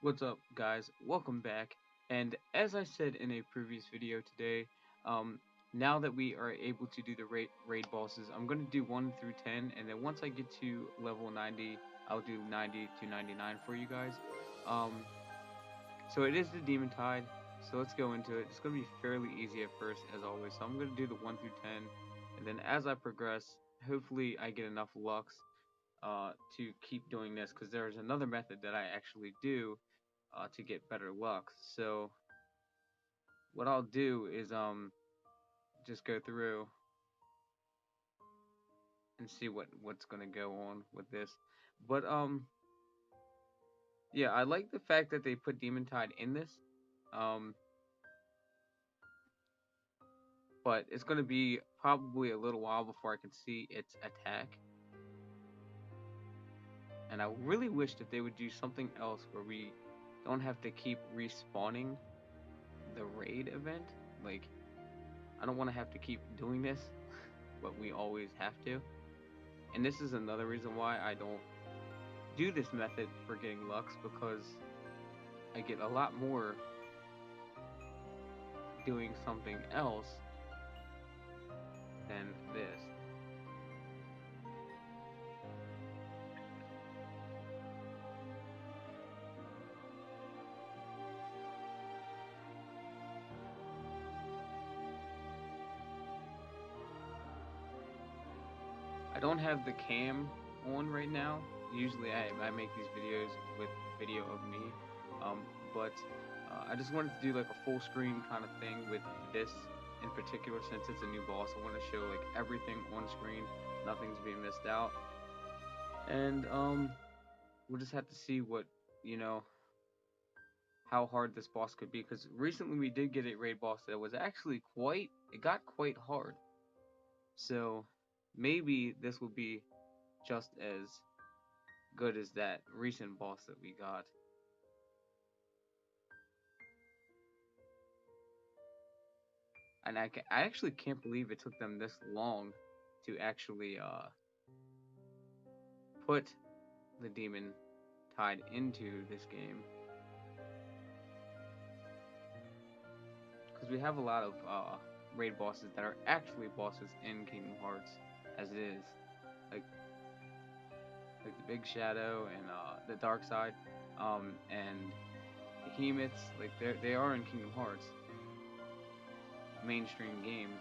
What's up, guys? Welcome back. And as I said in a previous video today, um, now that we are able to do the raid bosses, I'm going to do 1 through 10, and then once I get to level 90, I'll do 90 to 99 for you guys. Um, so it is the Demon Tide, so let's go into it. It's going to be fairly easy at first, as always. So I'm going to do the 1 through 10, and then as I progress, hopefully I get enough lux to keep doing this, because there's another method that I actually do to get better luck. So what I'll do is just go through and see what's gonna go on with this. But yeah, I like the fact that they put Demon Tide in this. Um, but it's gonna be probably a little while before I can see its attack. And I really wish that they would do something else where we don't have to keep respawning the raid event. Like, I don't want to have to keep doing this, but we always have to. And this is another reason why I don't do this method for getting lux, because I get a lot more doing something else than this. I don't have the cam on right now. Usually I make these videos with video of me, um, but I just wanted to do like a full screen kind of thing with this in particular, since it's a new boss. I want to show like everything on screen, nothing's being missed out, and we'll just have to see what, you know, how hard this boss could be, because recently we did get a raid boss that was actually it got quite hard. So maybe this will be just as good as that recent boss that we got. And I actually can't believe it took them this long to actually put the Demon Tide into this game, because we have a lot of raid bosses that are actually bosses in Kingdom Hearts as it is, like the Big Shadow and the Dark Side, and Behemoths. Like they are in Kingdom Hearts mainstream games.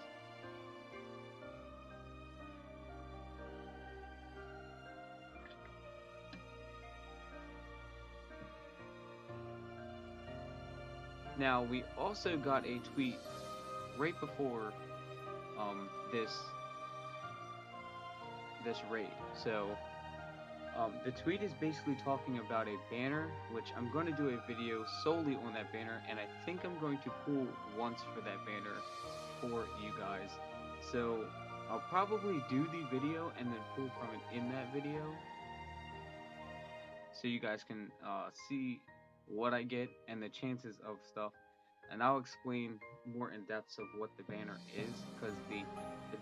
Now we also got a tweet right before this raid. So the tweet is basically talking about a banner, which I'm going to do a video solely on that banner, and I think I'm going to pull once for that banner for you guys. So I'll probably do the video and then pull from it in that video, so you guys can see what I get and the chances of stuff. And I'll explain more in depth of what the banner is, because the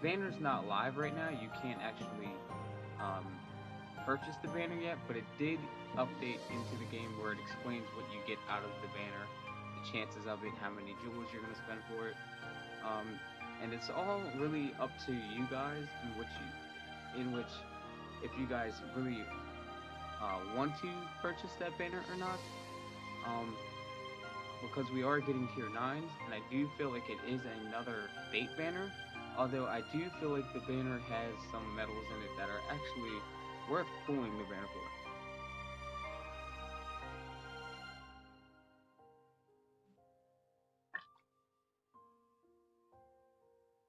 banner's not live right now. You can't actually um, purchase the banner yet, but it did update into the game where it explains what you get out of the banner, the chances of it, how many jewels you're going to spend for it, and it's all really up to you guys, in which if you guys really want to purchase that banner or not, because we are getting tier 9s, and I do feel like it is another bait banner, although I do feel like the banner has some medals in it that are actually worth pulling the banner for.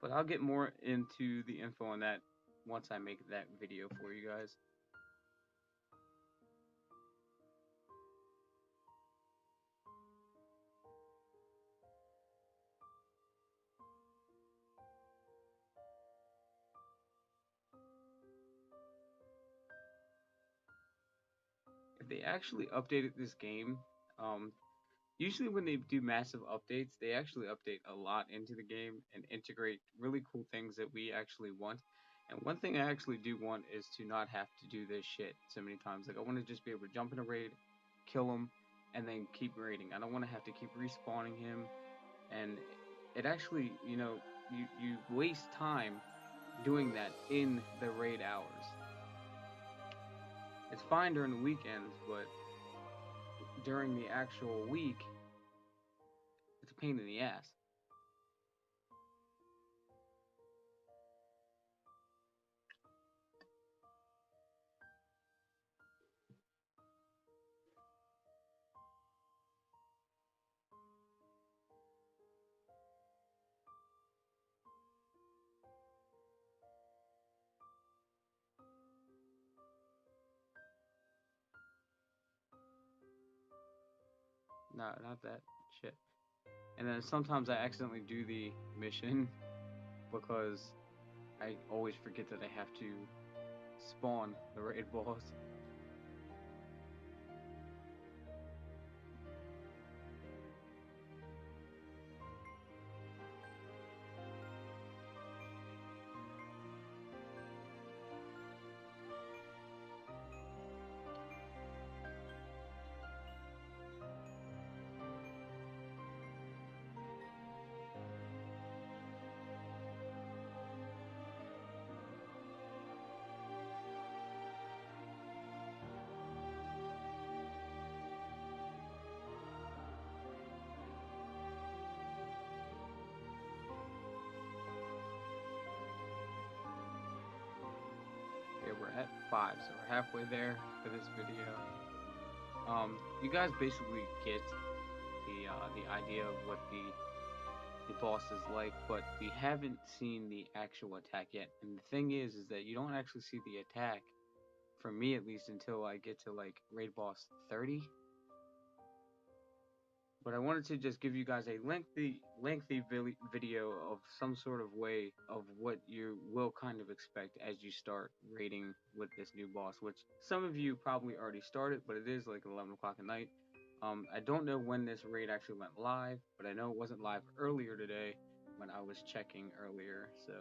But I'll get more into the info on that once I make that video for you guys. If they actually updated this game, usually when they do massive updates, they actually update a lot into the game and integrate really cool things that we actually want. And one thing I actually do want is to not have to do this shit so many times. Like, I want to just be able to jump in a raid, kill them, and then keep raiding. I don't want to have to keep respawning him, and it actually, you waste time doing that in the raid hours. It's fine during the weekends, but during the actual week, it's a pain in the ass. No, not that shit. And then sometimes I accidentally do the mission because I always forget that I have to spawn the raid boss. Yeah, we're at 5, so we're halfway there for this video. You guys basically get the idea of what the boss is like, but we haven't seen the actual attack yet. And the thing is that you don't actually see the attack, for me at least, until I get to like raid boss 30. But I wanted to just give you guys a lengthy video of some sort of way of what you will kind of expect as you start raiding with this new boss, which some of you probably already started, but it is like 11 o'clock at night. I don't know when this raid actually went live, but I know it wasn't live earlier today when I was checking earlier, so...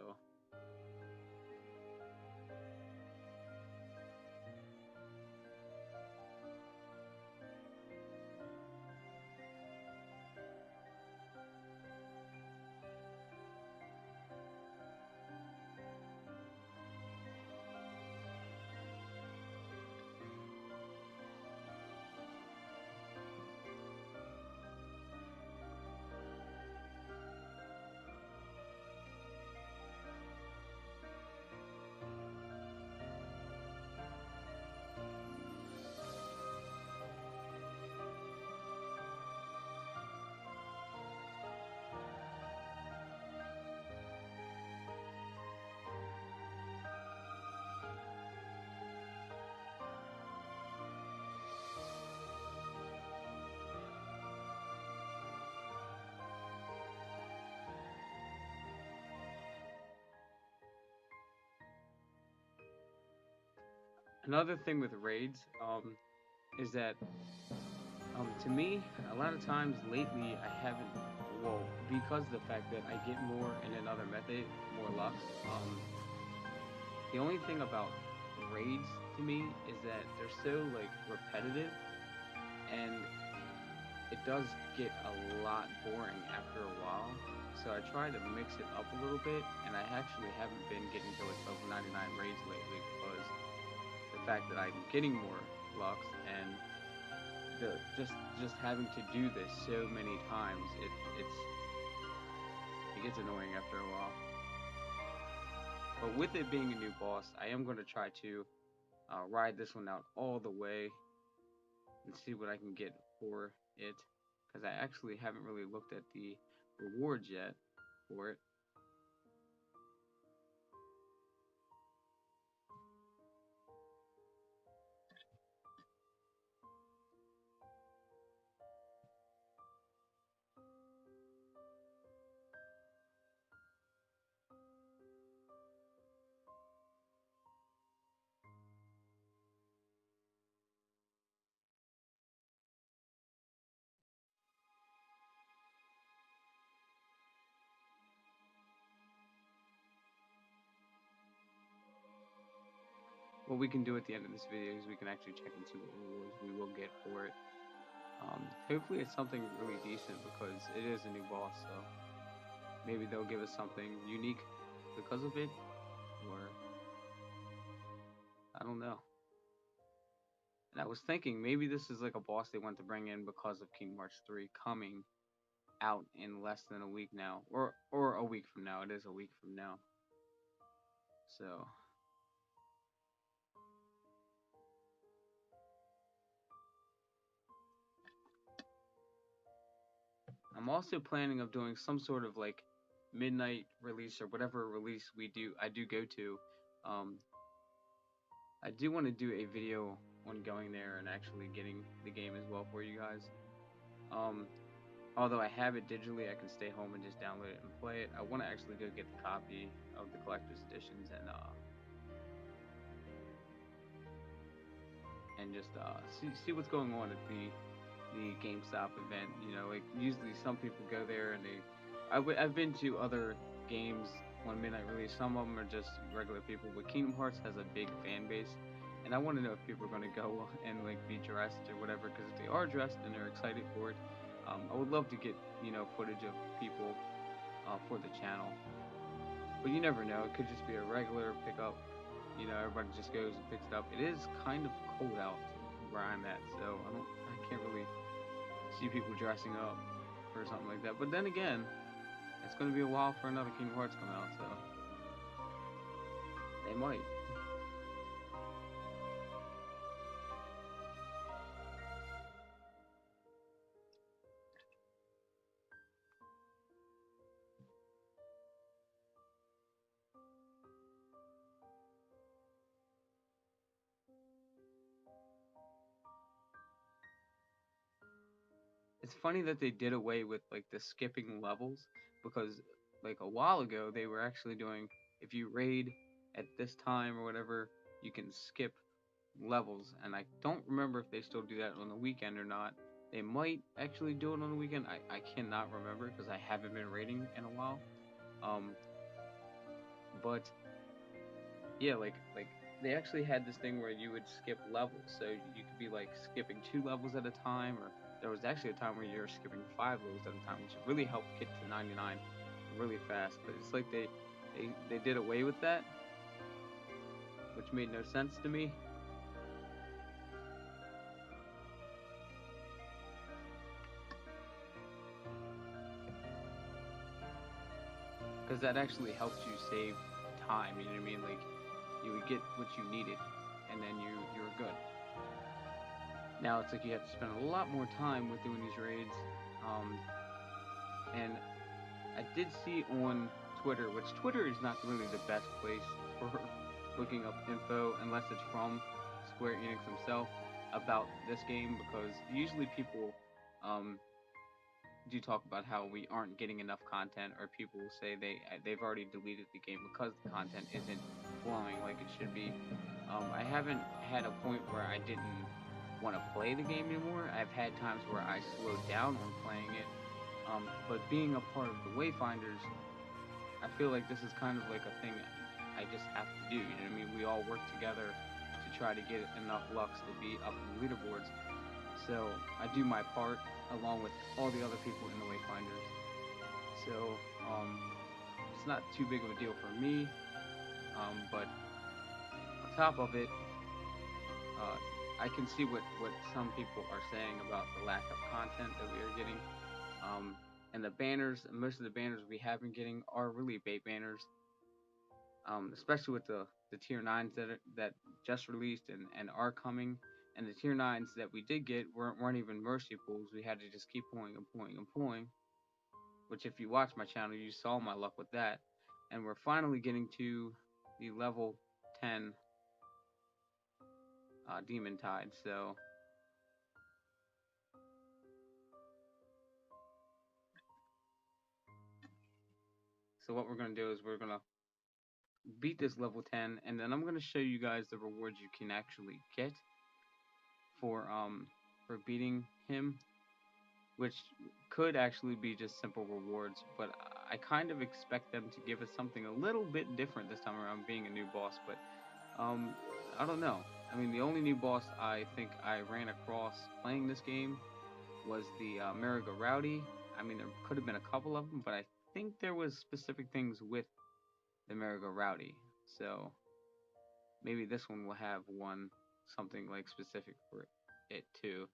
Another thing with raids is that, to me, a lot of times lately I haven't, well, because of the fact that I get more in another method, more luck. The only thing about raids to me is that they're so like repetitive, and it does get a lot boring after a while. So I try to mix it up a little bit, and I actually haven't been getting to like those 99 raids lately because the fact that I'm getting more lux and the just having to do this so many times, it gets annoying after a while. But with it being a new boss, I am going to try to ride this one out all the way and see what I can get for it, because I actually haven't really looked at the rewards yet for it. What we can do at the end of this video is we can actually check and see what rewards we will get for it. Hopefully it's something really decent because it is a new boss, so maybe they'll give us something unique because of it, or I don't know. And I was thinking maybe this is like a boss they want to bring in because of Kingdom Hearts 3 coming out in less than a week now, or a week from now. It is a week from now, so I'm also planning of doing some sort of like midnight release or whatever release I do go to. Um, I do want to do a video on going there and actually getting the game as well for you guys. Um, Although I have it digitally, I can stay home and just download it and play it. I want to actually go get the copy of the collector's editions and just see what's going on at the GameStop event. You know, like usually some people go there and I've been to other games on midnight release. Some of them are just regular people, but Kingdom Hearts has a big fan base, and I want to know if people are going to go and like be dressed or whatever. Because if they are dressed and they're excited for it, I would love to get footage of people for the channel. But you never know; it could just be a regular pickup. You know, everybody just goes and picks it up. It is kind of cold out where I'm at, so I can't really see people dressing up or something like that. But then again, it's going to be a while for another Kingdom Hearts come out, so they might. It's funny that they did away with like the skipping levels because like a while ago they were actually doing if you raid at this time or whatever, you can skip levels, and I don't remember if they still do that on the weekend or not. They might actually do it on the weekend. I cannot remember because I haven't been raiding in a while. Um, but yeah, like they actually had this thing where you would skip levels, so you could be like skipping 2 levels at a time, or there was actually a time where you were skipping 5 levels at a time, which really helped get to 99 really fast. But it's like they did away with that, which made no sense to me. Because that actually helps you save time. You know what I mean? Like you would get what you needed, and then you were good. Now it's like you have to spend a lot more time with doing these raids. And I did see on Twitter, which Twitter is not really the best place for looking up info unless it's from Square Enix himself about this game, because usually people um, do talk about how we aren't getting enough content, or people will say they've already deleted the game because the content isn't flowing like it should be. I haven't had a point where I didn't want to play the game anymore. I've had times where I slowed down on playing it, but being a part of the Wayfinders, I feel like this is kind of like a thing I just have to do. You know what I mean? We all work together to try to get enough Lux to be up in the leaderboards. So I do my part along with all the other people in the Wayfinders. So it's not too big of a deal for me. But on top of it, uh, I can see what some people are saying about the lack of content that we are getting. And the banners, most of the banners we have been getting are really bait banners, especially with the tier 9s that just released and are coming. And the tier 9s that we did get weren't even mercy pools. We had to just keep pulling and pulling and pulling, which if you watch my channel, you saw my luck with that. And we're finally getting to the level 10 Demon Tide. So what we're going to do is we're going to beat this level 10, and then I'm going to show you guys the rewards you can actually get for beating him, which could actually be just simple rewards, but I kind of expect them to give us something a little bit different this time around, being a new boss. But I don't know. I mean, the only new boss I think I ran across playing this game was the Rowdy. I mean, there could have been a couple of them, but I think there was specific things with the Rowdy. So maybe this one will have something like specific for it too.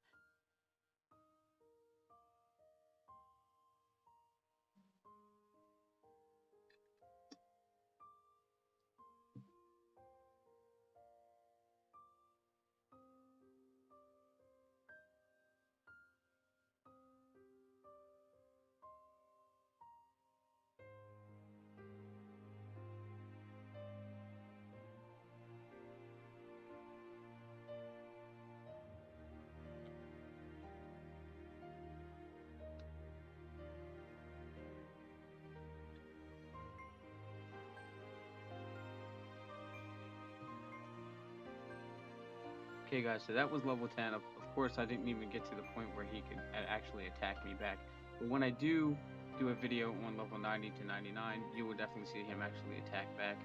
Okay guys, so that was level 10. Of course, I didn't even get to the point where he could actually attack me back. But when I do a video on level 90 to 99, you will definitely see him actually attack back.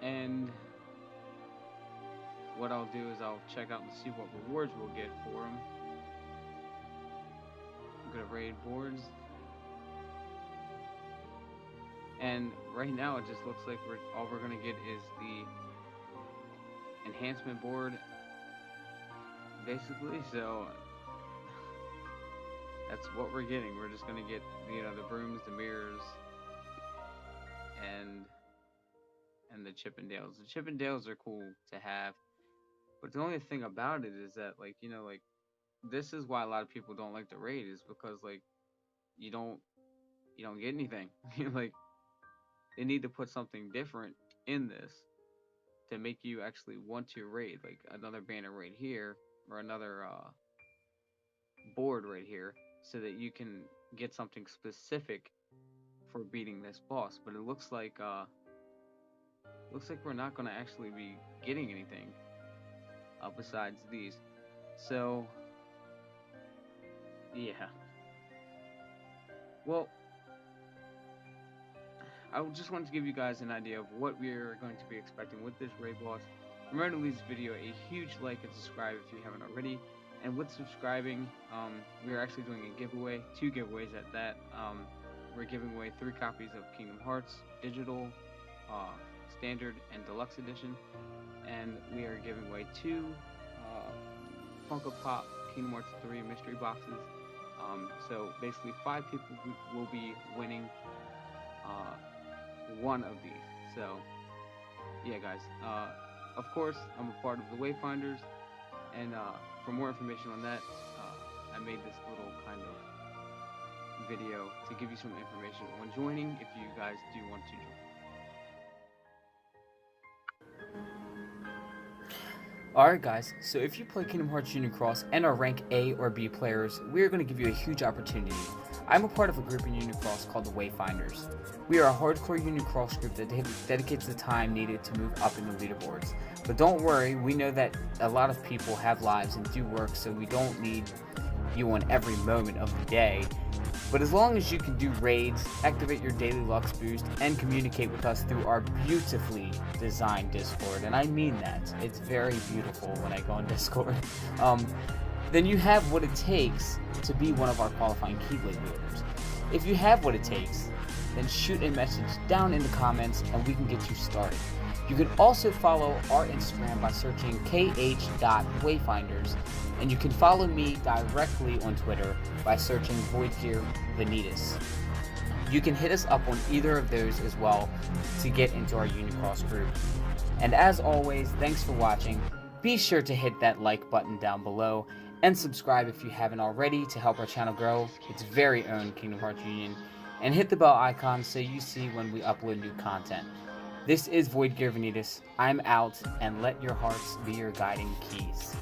And what I'll do is I'll check out and see what rewards we'll get for him. I'm gonna raid boards. And right now it just looks like all we're gonna get is the enhancement board, basically. So that's what we're getting. We're just gonna get, you know, the brooms, the mirrors, and the Chippendales. The Chippendales are cool to have, but the only thing about it is that, like, you know, like, this is why a lot of people don't like the raid, is because, like, you don't get anything. Like, they need to put something different in this to make you actually want to raid, like another banner right here, or another board right here, so that you can get something specific for beating this boss. But it looks like we're not going to actually be getting anything besides these. So yeah, well, I just wanted to give you guys an idea of what we're going to be expecting with this raid boss. Remember to leave this video a huge like and subscribe if you haven't already. And with subscribing, we're actually doing a giveaway, 2 giveaways at that. We're giving away 3 copies of Kingdom Hearts Digital, Standard, and Deluxe Edition. And we are giving away 2 Funko Pop Kingdom Hearts 3 mystery boxes. So basically 5 people will be winning one of these. So yeah guys, of course I'm a part of the WayFinders, and for more information on that, I made this little kind of video to give you some information on joining if you guys do want to join. Alright guys, so if you play Kingdom Hearts Union Cross and are rank A or B players, we're going to give you a huge opportunity. I'm a part of a group in Union Cross called the WayFinders. We are a hardcore Union Cross group that dedicates the time needed to move up in the leaderboards. But don't worry, we know that a lot of people have lives and do work, so we don't need you on every moment of the day. But as long as you can do raids, activate your daily Lux boost, and communicate with us through our beautifully designed Discord, and I mean that, it's very beautiful when I go on Discord, then you have what it takes to be one of our qualifying Keyblade wielders. If you have what it takes, then shoot a message down in the comments and we can get you started. You can also follow our Instagram by searching kh.wayfinders, and you can follow me directly on Twitter by searching Vanitas. You can hit us up on either of those as well to get into our Unicross group. And as always, thanks for watching. Be sure to hit that like button down below and subscribe if you haven't already to help our channel grow its very own Kingdom Hearts Union, and hit the bell icon so you see when we upload new content. This is Vanitas. I'm out, and let your hearts be your guiding keys.